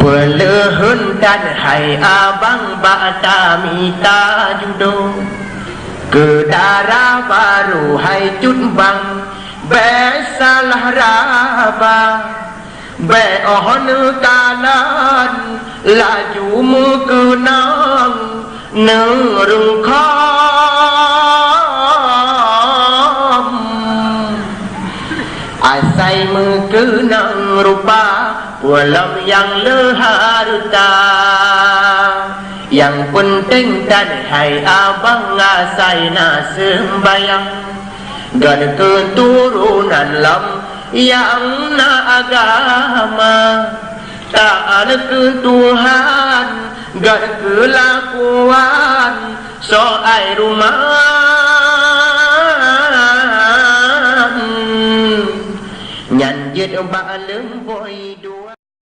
Perlehunkan hai abang bata mita judo Kedara baru hai cut bang Besalah raba Be ohon kalan Laju mukenang Nerung khom Asai mukenang rupa Walau yang leharta Yang penting dan hai abang asai nak sembayang Dan keturunan lam yang nak agama Tak ada ketuhan Dan kelakuan soai rumah Nyanjit balem